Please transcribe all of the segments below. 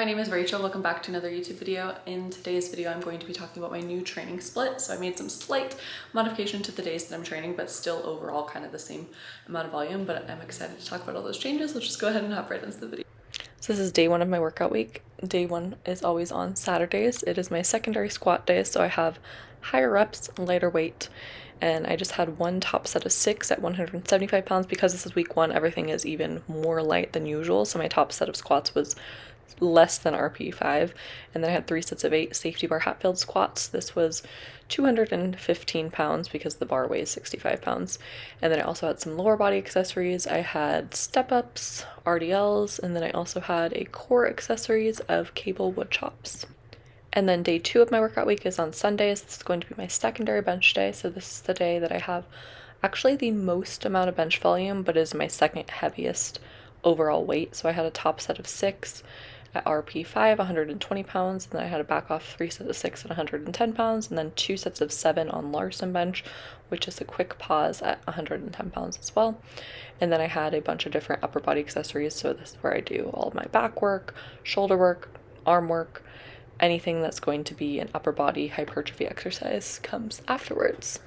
name is Rachel. Welcome back to another YouTube video. In today's video, I'm going to be talking about my new training split. So I made some slight modification to the days that I'm training, but still overall kind of the same amount of volume, but I'm excited to talk about all those changes. Let's just go ahead and hop right into the video. So this is day one of my workout week. Day one is always on Saturdays. It is my secondary squat day, so I have higher reps, lighter weight, and I just had one top set of 6 at 175 pounds. Because this is week one, everything is even more light than usual, so my top set of squats was less than RP 5, and then I had 3 sets of 8 safety bar Hatfield squats. This was 215 pounds because the bar weighs 65 pounds. And then I also had some lower body accessories. I had step-ups, RDLs, and then I also had a core accessories of cable wood chops. And then day 2 of my workout week is on Sundays. This is going to be my secondary bench day, so this is the day that I have actually the most amount of bench volume, but is my second heaviest overall weight. So I had a top set of 6 at RP 5, 120 pounds, and then I had a back off 3 sets of 6 at 110 pounds, and then 2 sets of 7 on Larson bench, which is a quick pause at 110 pounds as well. And then I had a bunch of different upper body accessories, so this is where I do all of my back work, shoulder work, arm work, anything that's going to be an upper body hypertrophy exercise comes afterwards.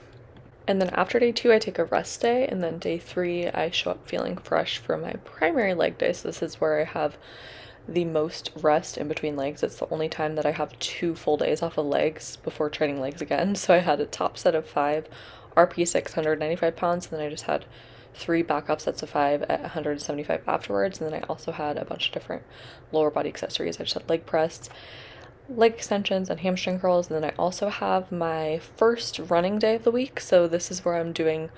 And then after day 2, I take a rest day, and then day 3, I show up feeling fresh for my primary leg day. So this is where I have the most rest in between legs. It's the only time that I have 2 full days off of legs before training legs again. So I had a top set of 5 RP 695 pounds, and then I just had 3 back off sets of 5 at 175 afterwards. And then I also had a bunch of different lower body accessories. I just had leg press, leg extensions, and hamstring curls. And then I also have my first running day of the week, so this is where I'm doing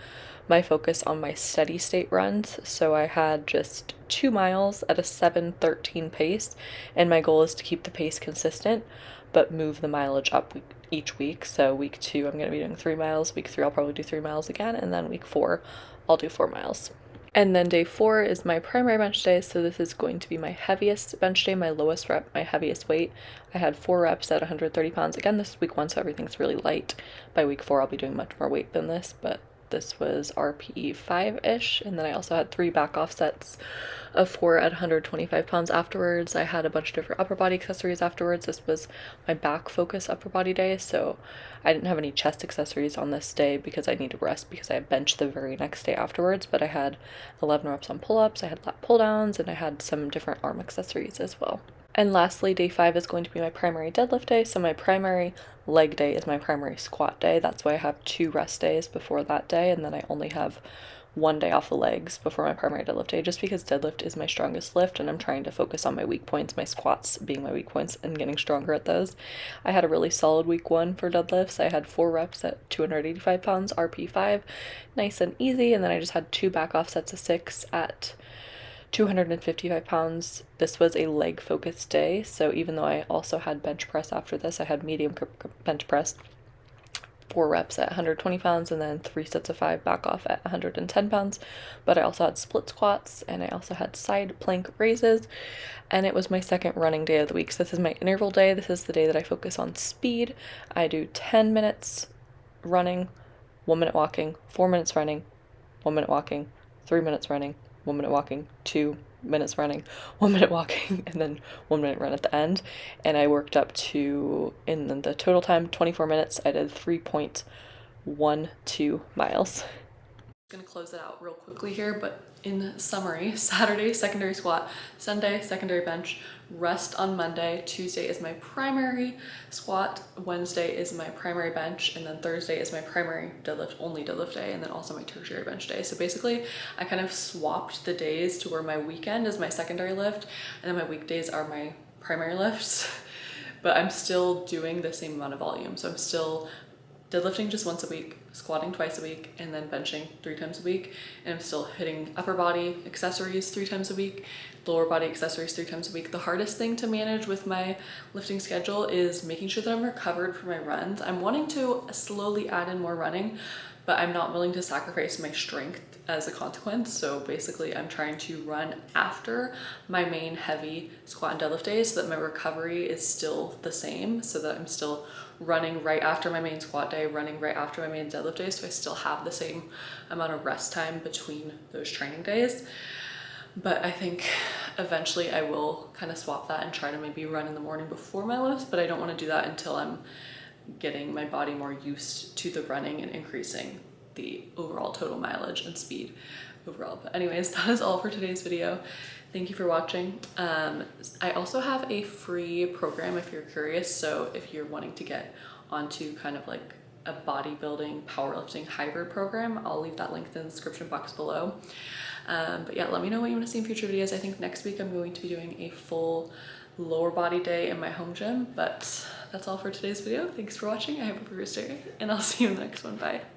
my focus on my steady state runs. So I had just 2 miles at a 7:13 pace, and my goal is to keep the pace consistent but move the mileage up each week. So week 2 I'm going to be doing 3 miles, week 3 I'll probably do 3 miles again, and then week 4 I'll do 4 miles. And then day 4 is my primary bench day, so this is going to be my heaviest bench day, my lowest rep, my heaviest weight. I had 4 reps at 130 pounds. Again, this is week 1, so everything's really light. By week 4 I'll be doing much more weight than this, but this was RPE 5-ish, and then I also had 3 back off sets of 4 at 125 pounds afterwards. I had a bunch of different upper body accessories afterwards. This was my back focus upper body day, so I didn't have any chest accessories on this day because I need to rest because I benched the very next day afterwards, but I had 11 reps on pull-ups, I had lat pull-downs, and I had some different arm accessories as well. And lastly, day 5 is going to be my primary deadlift day. So my primary leg day is my primary squat day. That's why I have 2 rest days before that day, and then I only have 1 day off the legs before my primary deadlift day, just because deadlift is my strongest lift and I'm trying to focus on my weak points, my squats being my weak points, and getting stronger at those. I had a really solid week 1 for deadlifts. I had 4 reps at 285 pounds, RP 5, nice and easy, and then I just had 2 back off sets of 6 at 255 pounds. This was a leg focused day, so even though I also had bench press after this, I had medium bench press, 4 reps at 120 pounds, and then 3 sets of 5 back off at 110 pounds. But I also had split squats, and I also had side plank raises, and it was my second running day of the week. So this is my interval day. This is the day that I focus on speed. I do 10 minutes running, 1 minute walking, 4 minutes running, 1 minute walking, 3 minutes running, 1 minute walking, 2 minutes running, 1 minute walking, and then 1 minute run at the end. And I worked up to, in the total time, 24 minutes. I did 3.12 miles. I'm gonna close it out real quickly here, but in summary, Saturday, secondary squat, Sunday, secondary bench, rest on Monday, Tuesday is my primary squat, Wednesday is my primary bench, and then Thursday is my primary deadlift, only deadlift day, and then also my tertiary bench day. So basically, I kind of swapped the days to where my weekend is my secondary lift, and then my weekdays are my primary lifts, but I'm still doing the same amount of volume. So I'm still deadlifting just once a week, squatting twice a week, and then benching 3 times a week. And I'm still hitting upper body accessories 3 times a week, lower body accessories 3 times a week. The hardest thing to manage with my lifting schedule is making sure that I'm recovered for my runs. I'm wanting to slowly add in more running, but I'm not willing to sacrifice my strength as a consequence. So basically I'm trying to run after my main heavy squat and deadlift days so that my recovery is still the same, so that I'm still running right after my main squat day, running right after my main deadlift day, so I still have the same amount of rest time between those training days. But I think eventually I will kind of swap that and try to maybe run in the morning before my lifts, but I don't want to do that until I'm getting my body more used to the running and increasing the overall total mileage and speed overall. But anyways, that is all for today's video. Thank you for watching. I also have a free program if you're curious. So if you're wanting to get onto kind of like a bodybuilding, powerlifting hybrid program, I'll leave that link in the description box below. But yeah, let me know what you want to see in future videos. I think next week I'm going to be doing a full lower body day in my home gym, but that's all for today's video. Thanks for watching. I hope you stay, and I'll see you in the next one. Bye.